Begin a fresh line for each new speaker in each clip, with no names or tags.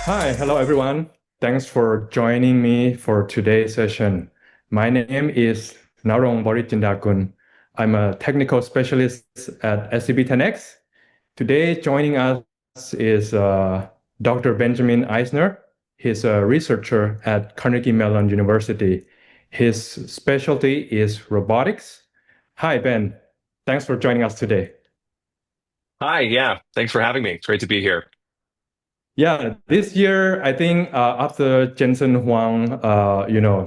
Hi, hello everyone. Thanks for joining me for today's session. My name is Narong Borijindarkoon. I'm a technical specialist at SCB 10X. Today, joining us is Dr. Benjamin Eisner. He's a researcher at Carnegie Mellon University. His specialty is robotics. Hi, Ben. Thanks for joining us today.
Hi, yeah, thanks for having me. It's great to be here.
Yeah, this year I think after Jensen Huang,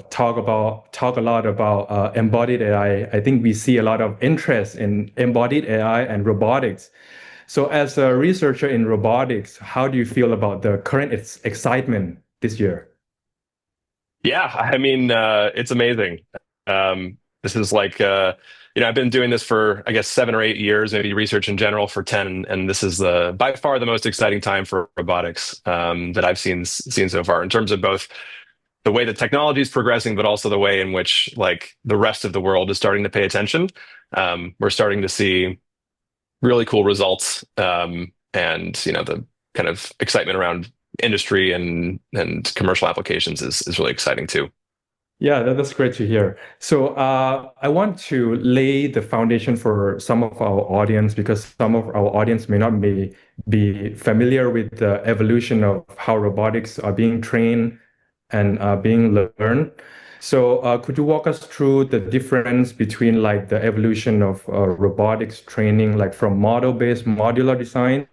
talk a lot about embodied AI. I think we see a lot of interest in embodied AI and robotics. So, as a researcher in robotics, how do you feel about the current excitement this year?
Yeah, it's amazing. This is I've been doing this for, I guess, 7 or 8 years, maybe research in general for 10, and this is by far the most exciting time for robotics that I've seen so far in terms of both the way the technology is progressing, but also the way in which the rest of the world is starting to pay attention. We're starting to see really cool results, and the kind of excitement around industry and commercial applications is really exciting too.
Yeah, that's great to hear. So I want to lay the foundation for some of our audience because some of our audience may not be familiar with the evolution of how robotics are being trained and being learned. So could you walk us through the difference between like the evolution of robotics training, like from model-based modular design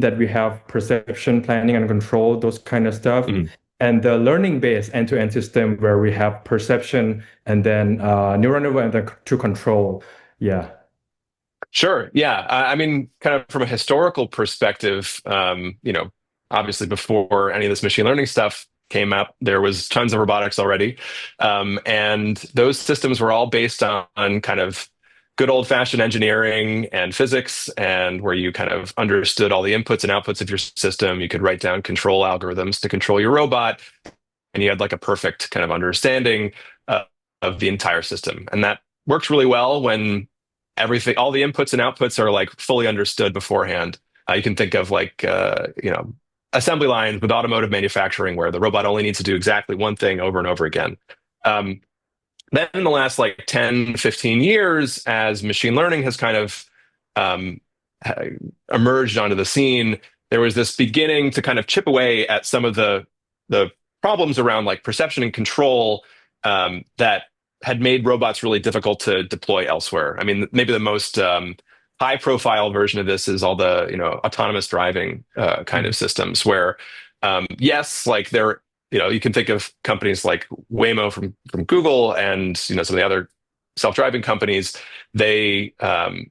that we have perception, planning, and control, those kind of stuff,
Mhm.
and the learning-based end-to-end system where we have perception and then neural network and then to control. Yeah.
Sure. Yeah. Kind of from a historical perspective, obviously before any of this machine learning stuff came up, there was tons of robotics already. And those systems were all based on kind of good old-fashioned engineering and physics, and where you kind of understood all the inputs and outputs of your system. You could write down control algorithms to control your robot, and you had like a perfect kind of understanding uh, of the entire system. And that works really well when all the inputs and outputs are like fully understood beforehand. You can think of assembly lines with automotive manufacturing where the robot only needs to do exactly one thing over and over again. Um, then in the last like 10, 15 years, as machine learning has kind of um, emerged onto the scene, there was this beginning to kind of chip away at some of the problems around like perception and control that had made robots really difficult to deploy elsewhere. I mean, maybe the most high profile version of this is all the autonomous driving kind of systems where yes, like they're you can think of companies like Waymo from Google and some of the other self-driving companies. They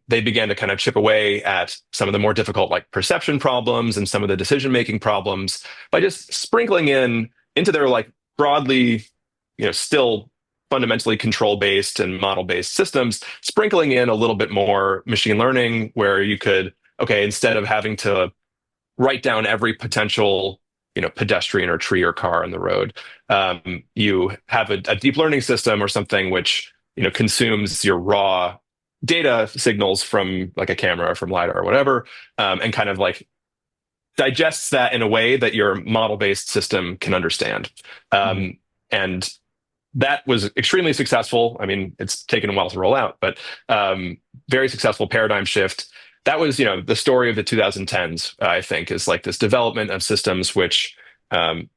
began to kind of chip away at some of the more difficult like perception problems and some of the decision-making problems by just sprinkling into their like broadly still fundamentally control-based and model-based systems, sprinkling in a little bit more machine learning where you could, okay, instead of having to write down every potential pedestrian or tree or car on the road, you have a deep learning system or something which consumes your raw data signals from like a camera or from LiDAR or whatever, and kind of like digests that in a way that your model-based system can understand.
Mhm.
And that was extremely successful. I mean, it's taken a while to roll out, but very successful paradigm shift. That was, the story of the 2010s, I think, is like this development of systems which kind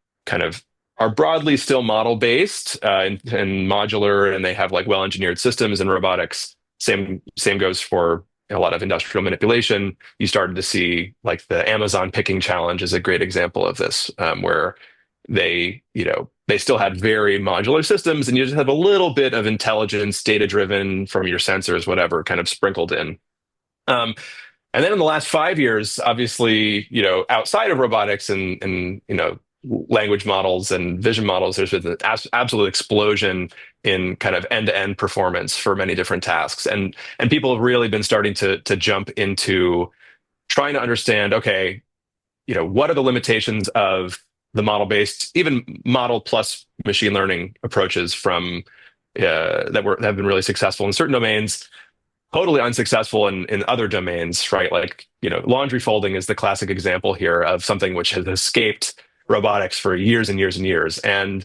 of are broadly still model based and modular, and they have like well-engineered systems. And robotics. Same goes for a lot of industrial manipulation. You started to see like the Amazon picking challenge is a great example of this, where they still had very modular systems, and you just have a little bit of intelligence, data driven from your sensors, whatever, kind of sprinkled in. Um, and then in the last 5 years, obviously, outside of robotics and language models and vision models, there's been an absolute explosion in kind of end-to-end performance for many different tasks, and people have really been starting to jump into trying to understand, okay, what are the limitations of the model-based, even model plus machine learning approaches from that have been really successful in certain domains. totally unsuccessful in other domains, right? Like, laundry folding is the classic example here of something which has escaped robotics for years and years and years. And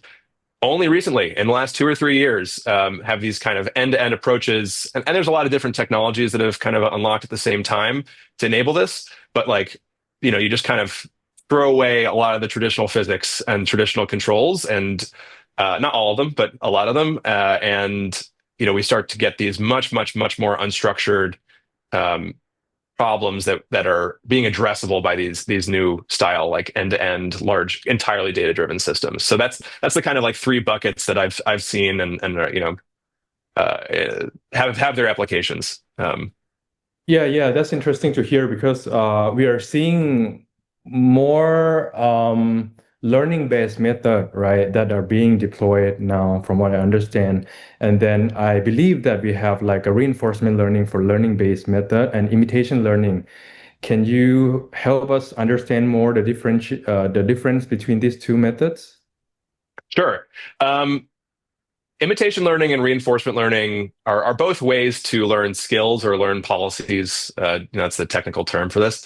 only recently, in the last 2 or 3 years, have these kind of end-to-end approaches. And there's a lot of different technologies that have kind of unlocked at the same time to enable this. But like, you just kind of throw away a lot of the traditional physics and traditional controls, and not all of them, but a lot of them. And we start to get these much, much, much more unstructured um, problems that are being addressable by these new style, like end-to-end large entirely data-driven systems. So that's the kind of like three buckets that I've seen and have their applications.
Yeah, that's interesting to hear because we are seeing more learning-based method, right, that are being deployed now, from what I understand. And then I believe that we have like a reinforcement learning for learning-based method and imitation learning. Can you help us understand more the difference between these two methods?
Sure. Imitation learning and reinforcement learning are both ways to learn skills or learn policies. That's the technical term for this.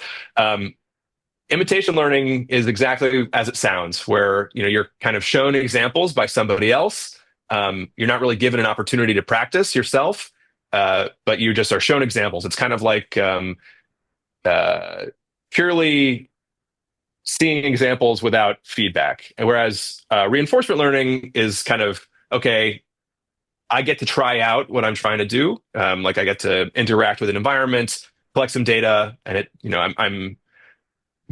Imitation learning is exactly as it sounds, where you're kind of shown examples by somebody else. You're not really given an opportunity to practice yourself, but you just are shown examples. It's kind of like purely seeing examples without feedback. And whereas reinforcement learning is kind of, okay, I get to try out what I'm trying to do. Like I get to interact with an environment, collect some data, and I'm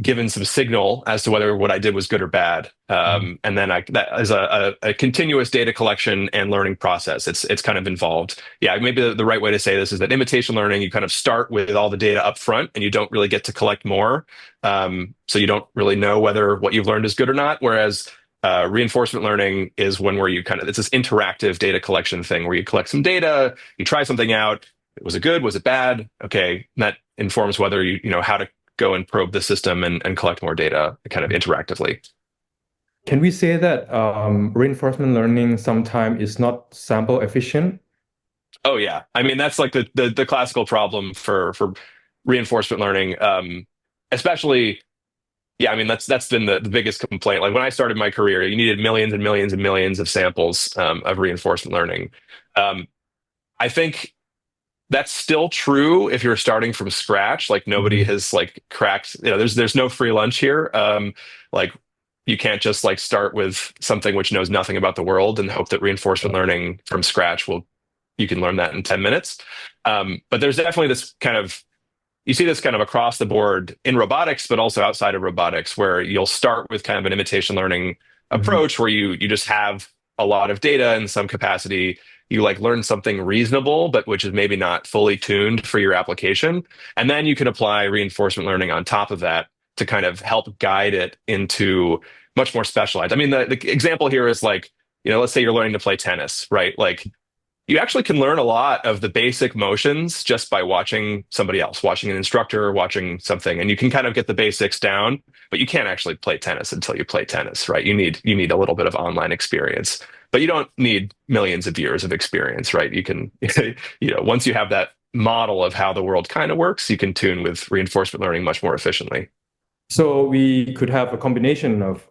given some signal as to whether what I did was good or bad. And then that is a continuous data collection and learning process. It's kind of involved. Yeah, maybe the right way to say this is that imitation learning, you kind of start with all the data up front and you don't really get to collect more. So you don't really know whether what you've learned is good or not. Whereas reinforcement learning is where it's this interactive data collection thing where you collect some data, you try something out. Was it good? Was it bad? Okay. And that informs whether you know how to go and probe the system and collect more data kind of interactively.
Can we say that reinforcement learning sometimes is not sample efficient?
Oh yeah. I mean, that's like the classical problem for reinforcement learning. Especially, yeah, I mean that's been the biggest complaint. Like when I started my career, you needed millions and millions and millions of samples of reinforcement learning. Um, I think that's still true if you're starting from scratch. Like nobody
Mhm.
has like cracked, there's no free lunch here. Like you can't just like start with something which knows nothing about the world and hope that reinforcement learning from scratch you can learn that in 10 minutes. But there's definitely this kind of, you see this kind of across the board in robotics, but also outside of robotics, where you'll start with kind of an imitation learning
Mhm.
approach where you just have a lot of data in some capacity. You like learn something reasonable, but which is maybe not fully tuned for your application. And then you can apply reinforcement learning on top of that to kind of help guide it into much more specialized. I mean, the example here is like, let's say you're learning to play tennis, right? Like you actually can learn a lot of the basic motions just by watching somebody else, watching an instructor, watching something, and you can kind of get the basics down, but you can't actually play tennis until you play tennis, right? You need a little bit of online experience, but you don't need millions of years of experience, right? You can, once you have that model of how the world kind of works, you can tune with reinforcement learning much more efficiently.
So we could have a combination of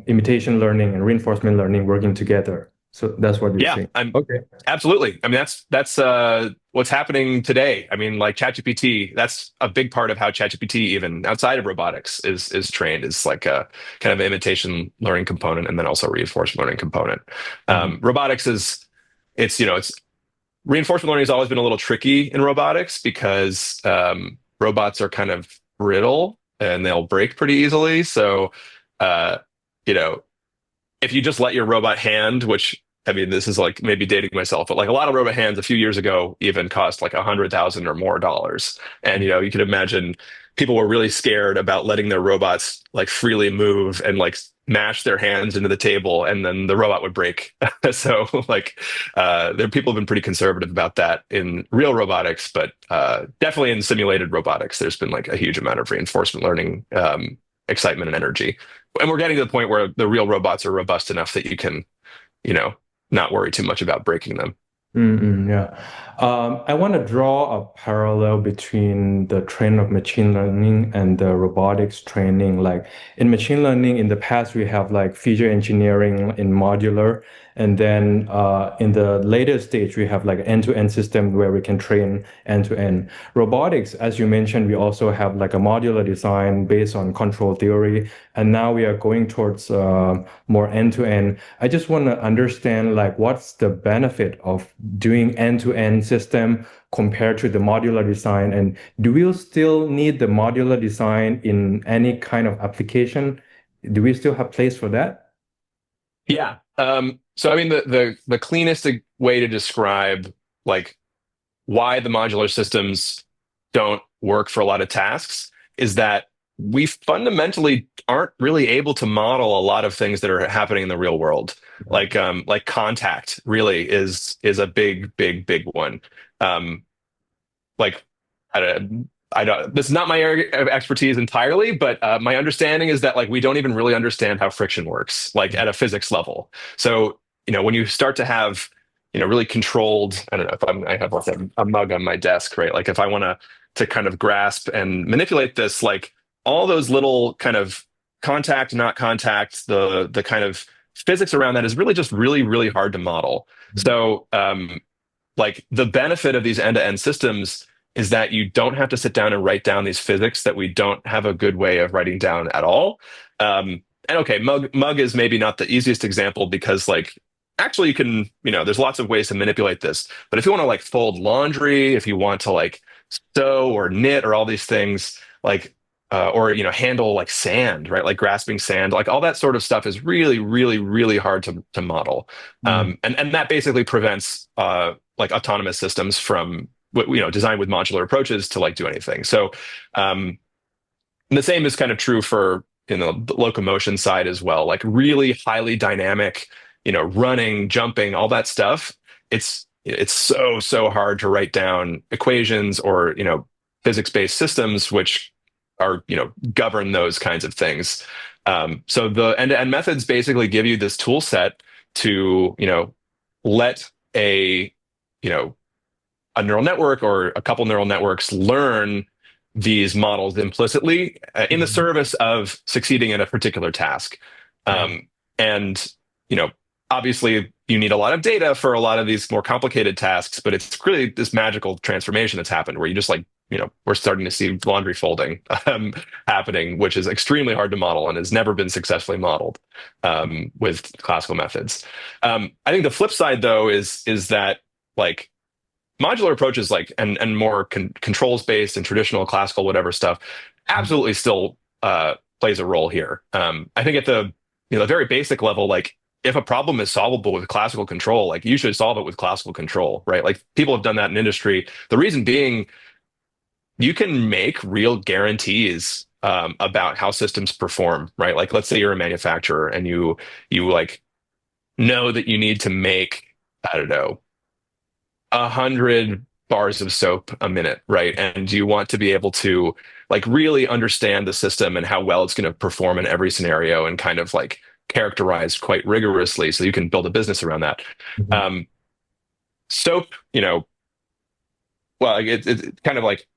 imitation learning and reinforcement learning working together. So that's what you're
Yeah,
saying.
I'm
Okay.
absolutely. I mean, that's what's happening today. I mean, like ChatGPT, that's a big part of how ChatGPT, even outside of robotics, is trained. Is like a kind of imitation learning component, and then also reinforcement learning component.
Mhm.
Robotics it's reinforcement learning has always been a little tricky in robotics because robots are kind of brittle and they'll break pretty easily. So, uh, you know, if you just let your robot hand, which I mean, this is like maybe dating myself, but like a lot of robot hands a few years ago even cost like 100,000 or more dollars. And you can imagine people were really scared about letting their robots like freely move and like mash their hands into the table, and then the robot would break. So like, there people have been pretty conservative about that in real robotics, but definitely in simulated robotics, there's been like a huge amount of reinforcement learning excitement and energy. And we're getting to the point where the real robots are robust enough that you can, you know, not worry too much about breaking them.
Yeah. I want to draw a parallel between the trend of machine learning and the robotics training. Like in machine learning, in the past, we have like feature engineering in modular. And then in the later stage, we have like end-to-end system where we can train end-to-end. Robotics, as you mentioned, we also have like a modular design based on control theory. And now we are going towards more end-to-end. I just want to understand like what's the benefit of doing end-to-end system compared to the modular design, and do we still need the modular design in any kind of application? Do we still have place for that?
Yeah. So I mean, the cleanest way to describe like why the modular systems don't work for a lot of tasks is that we fundamentally aren't really able to model a lot of things that are happening in the real world. Like contact really is a big one. Um, like I don't, this is not my area of expertise entirely, but my understanding is that like we don't even really understand how friction works, like at a physics level. So, when you start to have, really controlled, I don't know if I have like a mug on my desk, right? Like if I want to kind of grasp and manipulate this, like all those little kind of contact, not contact, the kind of physics around that is really just really hard to model. So, like the benefit of these end-to-end systems is that you don't have to sit down and write down these physics that we don't have a good way of writing down at all. And okay, mug is maybe not the easiest example because like actually you can, there's lots of ways to manipulate this. But if you want to like fold laundry, if you want to like sew or knit or all these things, like or handle like sand, right? Like grasping sand, like all that sort of stuff is really hard to model.
Mm.
And that basically prevents like autonomous systems from designed with modular approaches to like do anything. So the same is kind of true for the locomotion side as well. Like really highly dynamic, running, jumping, all that stuff. It's so hard to write down equations or physics-based systems which are govern those kinds of things. So the end-to-end methods basically give you this tool set to let you know a neural network or a couple neural networks learn these models implicitly in the
Mhm.
service of succeeding in a particular task.
Right.
And, obviously you need a lot of data for a lot of these more complicated tasks, but it's really this magical transformation that's happened where you just like, we're starting to see laundry folding happening, which is extremely hard to model and has never been successfully modeled with classical methods. I think the flip side, though, is that like modular approaches like and more controls based and traditional classical whatever stuff absolutely still plays a role here. I think at the very basic level, like if a problem is solvable with classical control, like you should solve it with classical control, right? Like people have done that in industry. The reason being, you can make real guarantees about how systems perform, right? Like let's say you're a manufacturer and you like know that you need to make, I don't know, 100 bars of soap a minute, right? And you want to be able to like really understand the system and how well it's going to perform in every scenario and kind of like characterize quite rigorously so you can build a business around that.
Mhm.
Um, soap, well, it's kind of like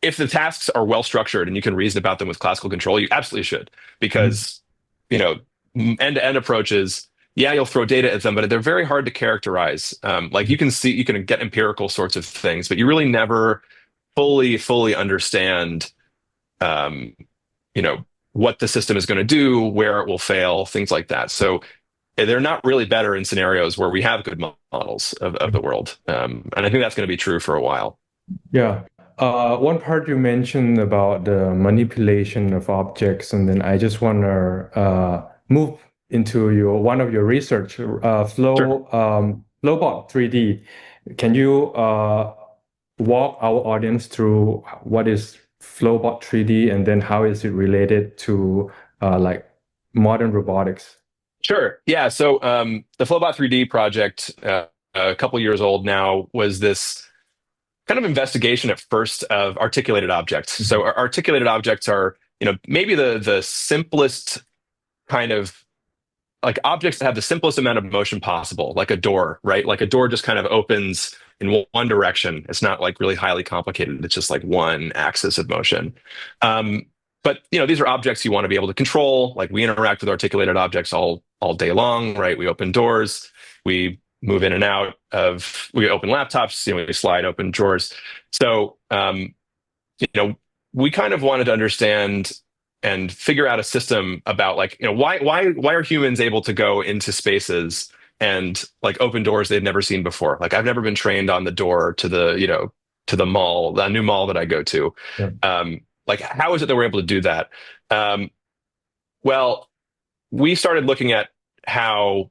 if the tasks are well structured and you can reason about them with classical control, you absolutely should
Mhm.
because, you know, end-to-end approaches, yeah, you'll throw data at them, but they're very hard to characterize. Like you can get empirical sorts of things, but you really never fully understand, um, you know, what the system is going to do, where it will fail, things like that. So they're not really better in scenarios where we have good models of the world. And I think that's going to be true for a while.
Yeah. One part you mentioned about the manipulation of objects, and then I just want to move into your one of your research,
Sure.
Flowbot 3D. Can you walk our audience through what is Flowbot 3D, and then how is it related to like modern robotics?
Sure. Yeah. So the Flowbot 3D project, a couple years old now, was this kind of investigation at first of articulated objects. So articulated objects are, maybe the simplest kind of like objects that have the simplest amount of motion possible, like a door, right? Like a door just kind of opens in one direction. It's not like really highly complicated. It's just like one axis of motion. Um, but these are objects you want to be able to control. Like we interact with articulated objects all day long, right? We open doors, we move in and out of, we open laptops, we slide open drawers. So we kind of wanted to understand and figure out a system about like, why are humans able to go into spaces and like open doors they've never seen before? Like I've never been trained on the door to the mall, the new mall that I go to.
Yeah.
Like how is it that we're able to do that? Um, well, we started looking at how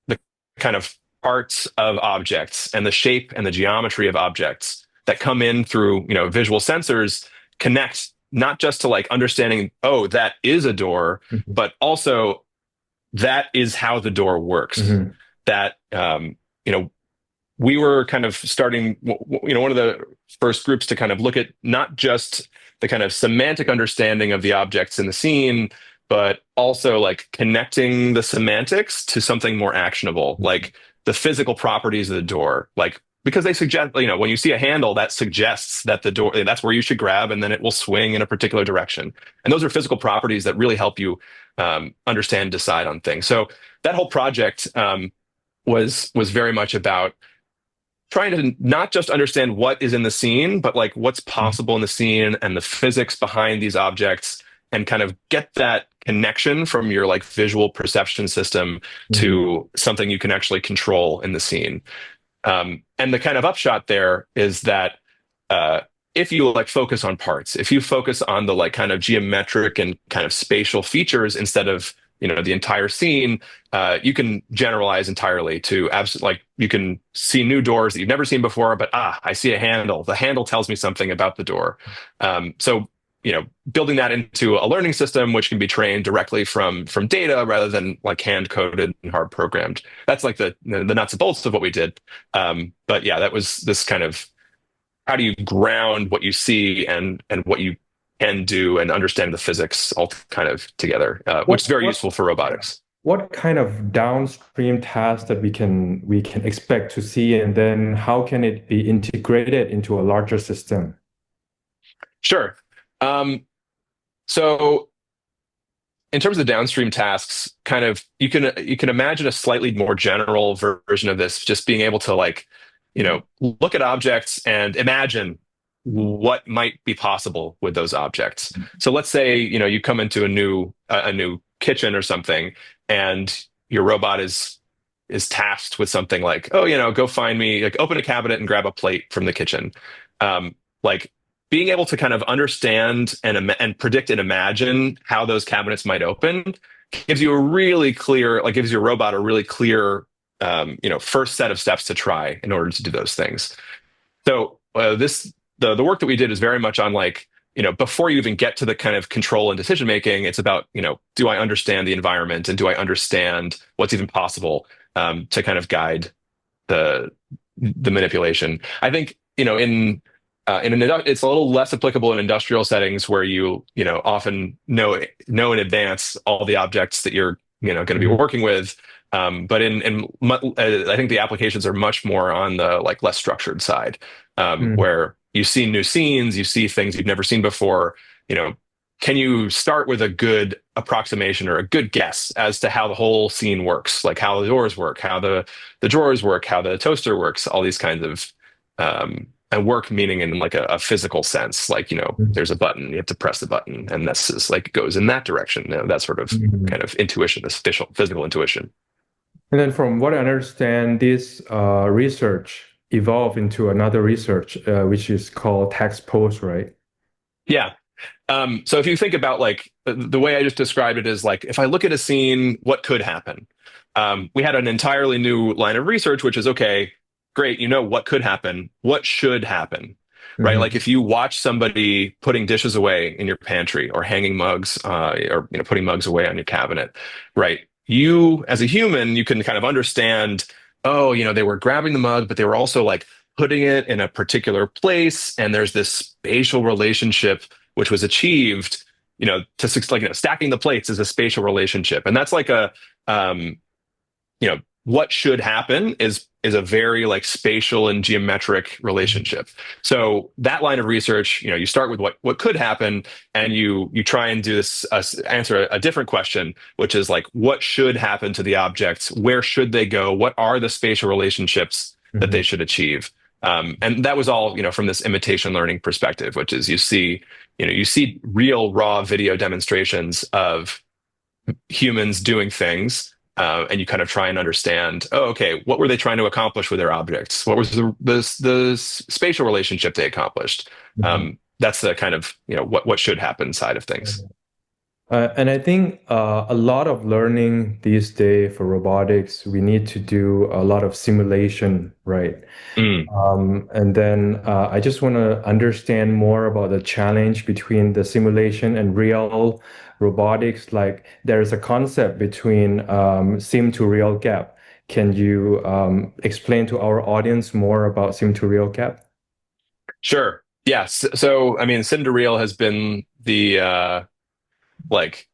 the kind of parts of objects and the shape and the geometry of objects that come in through, visual sensors connect not just to like understanding, oh, that is a door,
Mm-hmm.
but also that is how the door works.
Mm-hmm.
That, we were kind of starting, one of the first groups to kind of look at not just the kind of semantic understanding of the objects in the scene, but also like connecting the semantics to something more actionable, like the physical properties of the door, like because they suggest, when you see a handle, that suggests that the door, that's where you should grab, and then it will swing in a particular direction. And those are physical properties that really help you understand, decide on things. So that whole project was very much about trying to not just understand what is in the scene, but like what's possible in the scene and the physics behind these objects, and kind of get that connection from your like visual perception system to something you can actually control in the scene. And the kind of upshot there is that if you like focus on parts, if you focus on the like kind of geometric and kind of spatial features instead of the entire scene, you can generalize entirely to like you can see new doors that you've never seen before, but I see a handle. The handle tells me something about the door. So building that into a learning system, which can be trained directly from data rather than like hand coded and hard programmed. That's like the nuts and bolts of what we did. But yeah, that was this kind of how do you ground what you see and what you can do and understand the physics all kind of together, which is very useful for robotics.
What kind of downstream tasks that we can expect to see, and then how can it be integrated into a larger system?
Sure. So in terms of downstream tasks, kind of you can imagine a slightly more general version of this, just being able to like, look at objects and imagine what might be possible with those objects. So let's say, you come into a new kitchen or something, and your robot is tasked with something like, oh, go find me, like open a cabinet and grab a plate from the kitchen. Like being able to kind of understand and predict and imagine how those cabinets might open gives you gives your robot a really clear, first set of steps to try in order to do those things. So the work that we did is very much on like, before you even get to the kind of control and decision making, it's about, do I understand the environment and do I understand what's even possible to kind of guide the manipulation. I think, it's a little less applicable in industrial settings where you often know in advance all the objects that you're going to be working with. But I think the applications are much more on the like less structured side, where you see new scenes, you see things you've never seen before. Can you start with a good approximation or a good guess as to how the whole scene works, like how the doors work, how the drawers work, how the toaster works, all these kinds of and work meaning in like a physical sense, like there's a button, you have to press the button, and this is like goes in that direction. That sort of kind of intuition, this physical intuition.
And then from what I understand, this research evolved into another research, which is called text pose, right?
Yeah. So if you think about like the way I just described it is like, if I look at a scene, what could happen? We had an entirely new line of research, which is, okay, great. What could happen? What should happen? Right? Like if you watch somebody putting dishes away in your pantry or hanging mugs, or putting mugs away on your cabinet, right? You as a human, you can kind of understand, oh, they were grabbing the mug, but they were also like putting it in a particular place. And there's this spatial relationship which was achieved stacking the plates is a spatial relationship, and that's like um, what should happen is a very like spatial and geometric relationship. So that line of research, you start with what could happen, and you try and do this answer a different question, which is like what should happen to the objects, where should they go, what are the spatial relationships that
Mhm.
they should achieve. And that was all from this imitation learning perspective, which is you see real raw video demonstrations of humans doing things, and you kind of try and understand, oh, okay, what were they trying to accomplish with their objects? What was the spatial relationship they accomplished?
Mhm.
That's the kind of what should happen side of things.
And I think a lot of learning these days for robotics, we need to do a lot of simulation, right?
Mm,
And then I just want to understand more about the challenge between the simulation and real robotics. Like there's a concept between sim to real gap. Can you explain to our audience more about sim to real gap?
sure. Yes. So, I mean, sim to real has been like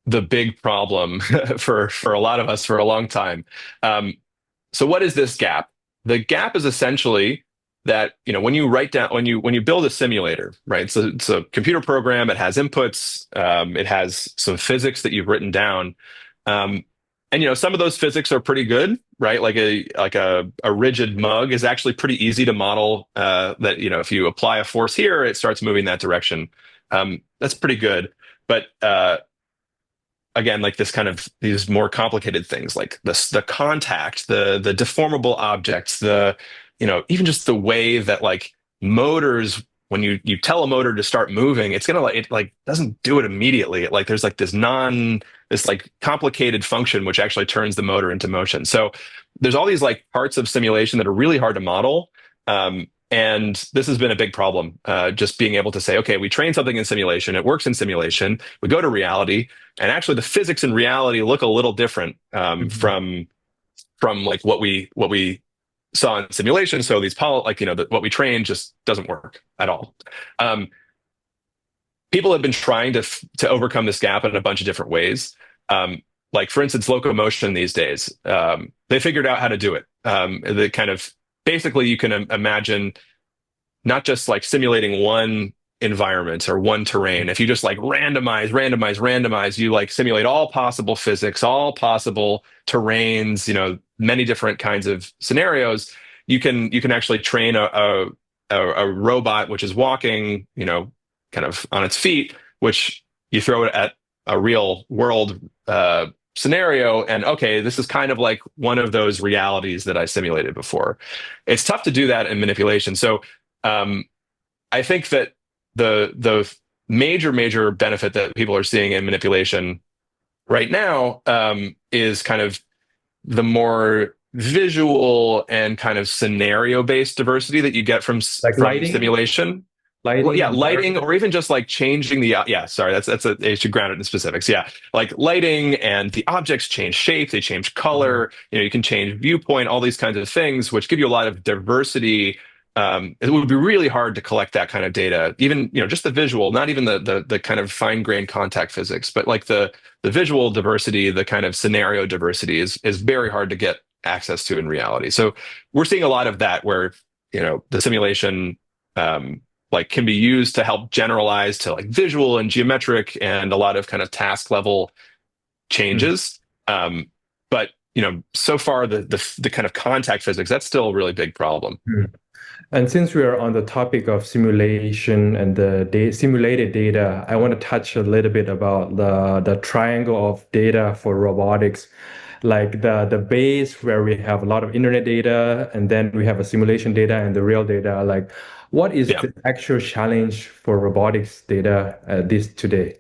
the big problem for a lot of us for a long time. Um, So what is this gap? The gap is essentially that, when you write down when you build a simulator, right? So it's a computer program, it has inputs, it has some physics that you've written down. Um, and some of those physics are pretty good, right? Like a rigid mug is actually pretty easy to model, that, if you apply a force here, it starts moving that direction. That's pretty good. But again, like this kind of these more complicated things like the contact, the deformable objects, even just the way that like motors, when you tell a motor to start moving, it's gonna like it like doesn't do it immediately. Like there's like this like complicated function which actually turns the motor into motion. So there's all these like parts of simulation that are really hard to model. And this has been a big problem, just being able to say, okay, we train something in simulation, it works in simulation, we go to reality, and actually the physics in reality look a little different,
Mhm.
from like what we saw in simulation. So what we train just doesn't work at all. Um, People have been trying to overcome this gap in a bunch of different ways. Like for instance, locomotion these days, they figured out how to do it. The kind of basically you can imagine not just like simulating one environment or one terrain. If you just like randomize, you like simulate all possible physics, all possible terrains, many different kinds of scenarios. You can actually train a robot which is walking, kind of on its feet, which you throw it at a real world scenario, and okay, this is kind of like one of those realities that I simulated before. It's tough to do that in manipulation. So um, I think that the major benefit that people are seeing in manipulation right now, is kind of the more visual and kind of scenario based diversity that you get
Like
from
lighting,
simulation. Well,
lighting
yeah,
and
lighting, or
environment.
even just like changing the yeah. Sorry, I should ground it in specifics. Yeah, like lighting and the objects change shape, they change
Mhm.
color. You can change viewpoint, all these kinds of things, which give you a lot of diversity. It would be really hard to collect that kind of data, even just the visual, not even the kind of fine grained contact physics, but like the visual diversity, the kind of scenario diversity is very hard to get access to in reality. So we're seeing a lot of that where the simulation. Like can be used to help generalize to like visual and geometric and a lot of kind of task level changes. But so far the kind of contact physics, that's still a really big problem.
Mhm. And since we are on the topic of simulation and the simulated data, I want to touch a little bit about the triangle of data for robotics, like the base where we have a lot of internet data, and then we have a simulation data and the real data. Like, what is
Yeah.
the actual challenge for robotics data this today?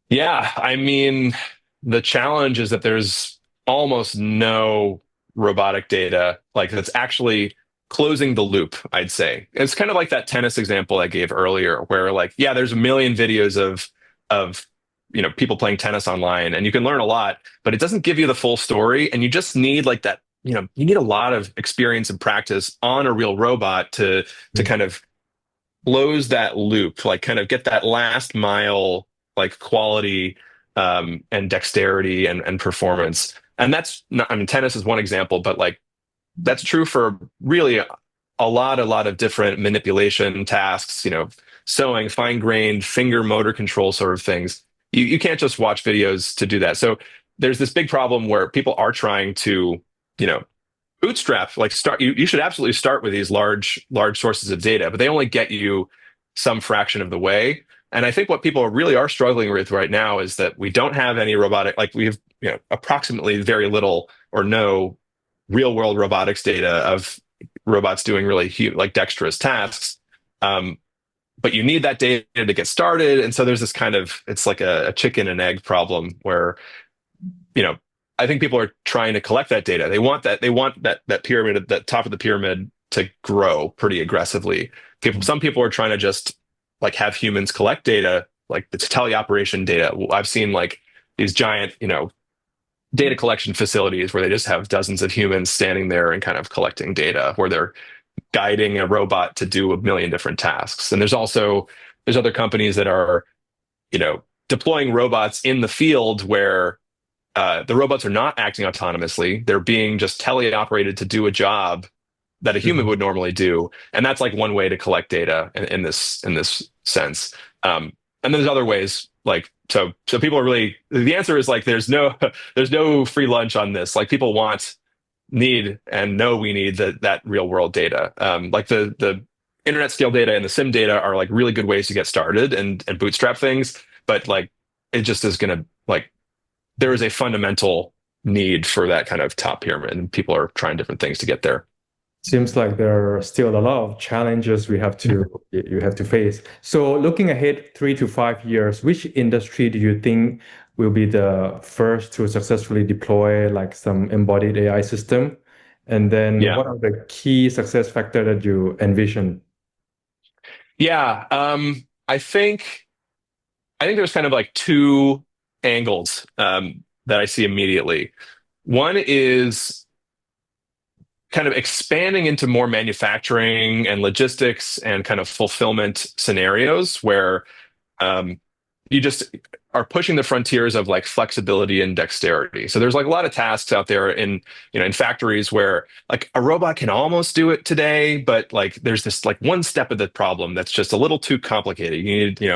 Yeah. I mean, the challenge is that there's almost no robotic data like that's actually closing the loop, I'd say. It's kind of like that tennis example I gave earlier, where like, yeah, there's a million videos of people playing tennis online, and you can learn a lot, but it doesn't give you the full story. And you just need like that, you need a lot of experience and practice on a real robot to kind of close that loop, like kind of get that last mile, like quality and dexterity and performance. And that's not, I mean, tennis is one example, but like that's true for really a lot of different manipulation tasks, sewing, fine grained finger motor control sort of things. You can't just watch videos to do that. So there's this big problem where people are trying to, you know, bootstrap, like start, you should absolutely start with these large sources of data, but they only get you some fraction of the way. And I think what people really are struggling with right now is that we don't have any robotic, like we have, approximately very little or no real world robotics data of robots doing really like dexterous tasks. Um, but you need that data to get started. And so there's this kind of, it's like a chicken and egg problem where, you know, I think people are trying to collect that data. They want that pyramid, that top of the pyramid to grow pretty aggressively. Some people are trying to just like have humans collect data, like the teleoperation data. I've seen like these giant, data collection facilities where they just have dozens of humans standing there and kind of collecting data where they're guiding a robot to do a million different tasks. And there's other companies that are, deploying robots in the field where the robots are not acting autonomously. They're being just teleoperated to do a job that a human
Mhm.
would normally do. And that's like one way to collect data in this sense. And then there's other ways, like so people are really, the answer is like there's no free lunch on this. Like people need and know we need that real world data. Like the internet scale data and the sim data are like really good ways to get started and bootstrap things, but like it just is going to like there is a fundamental need for that kind of top pyramid, and people are trying different things to get there.
Seems like there are still a lot of challenges you have to face. So looking ahead 3 to 5 years, which industry do you think will be the first to successfully deploy like some embodied AI system? And then
Yeah.
what are the key success factor that you envision?
Yeah. I think there's kind of like two angles that I see immediately. One is kind of expanding into more manufacturing and logistics and kind of fulfillment scenarios where um, you just are pushing the frontiers of like flexibility and dexterity. So there's like a lot of tasks out there in factories where like a robot can almost do it today, but like there's this like one step of the problem that's just a little too complicated.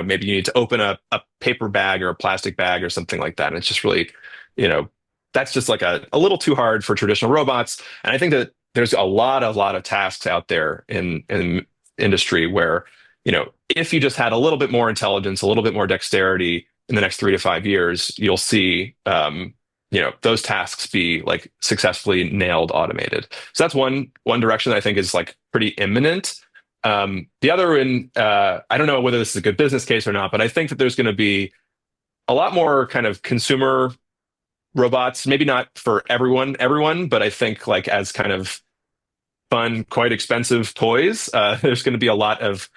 Maybe you need to open a paper bag or a plastic bag or something like that. And it's just really, you know, that's just like a little too hard for traditional robots. And I think that there's a lot of tasks out there in industry where if you just had a little bit more intelligence, a little bit more dexterity in the next 3 to 5 years, you'll see, those tasks be like successfully nailed, automated. So that's one direction that I think is like pretty imminent. The other I don't know whether this is a good business case or not, but I think that there's going to be a lot more kind of consumer robots, maybe not for everyone, but I think like as kind of fun, quite expensive toys. There's going to be a lot of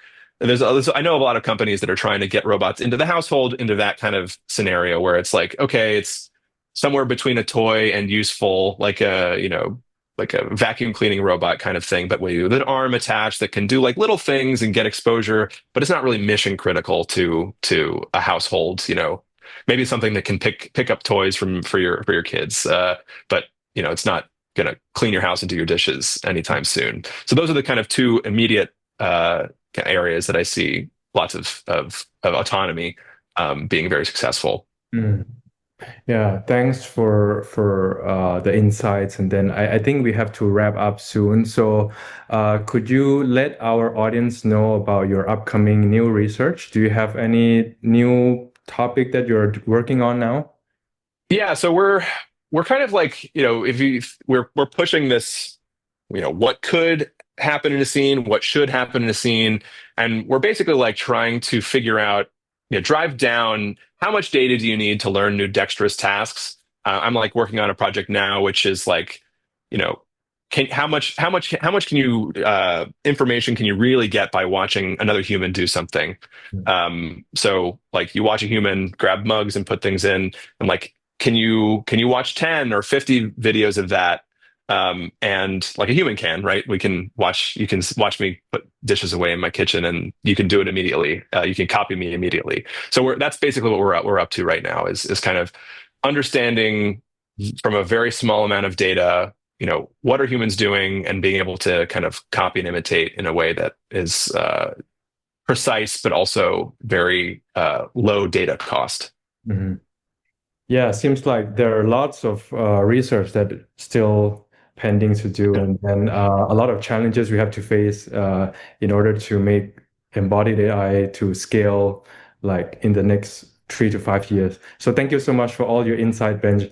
I know a lot of companies that are trying to get robots into the household, into that kind of scenario where it's like, okay, it's somewhere between a toy and useful, like a vacuum cleaning robot kind of thing, but with an arm attached that can do like little things and get exposure, but it's not really mission critical to a household. Maybe something that can pick up toys for your kids, but it's not going to clean your house and do your dishes anytime soon. So those are the kind of two immediate areas that I see lots of autonomy being very successful.
Mm. Yeah, thanks for the insights. And then I think we have to wrap up soon. So could you let our audience know about your upcoming new research? Do you have any new topic that you're working on now?
Yeah, so we're kind of like, if you we're pushing this, what could happen in a scene, what should happen in a scene, and we're basically like trying to figure out, drive down how much data do you need to learn new dexterous tasks. I'm like working on a project now, which is like, you know, how much can you information can you really get by watching another human do something? So like you watch a human grab mugs and put things in, and like can you watch 10 or 50 videos of that and like a human can, right? You can watch me put dishes away in my kitchen, and you can do it immediately. You can copy me immediately. So that's basically what we're up to right now is kind of understanding from a very small amount of data, what are humans doing, and being able to kind of copy and imitate in a way that is precise, but also very low data cost.
Mhm. Yeah, seems like there are lots of research that still pending to do, and then a lot of challenges we have to face in order to make embodied AI to scale like in the next 3 to 5 years. So thank you so much for all your insight, Benj.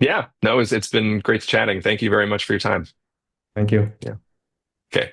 Yeah, no, it's been great chatting. Thank you very much for your time.
Thank you.
Yeah. Okay.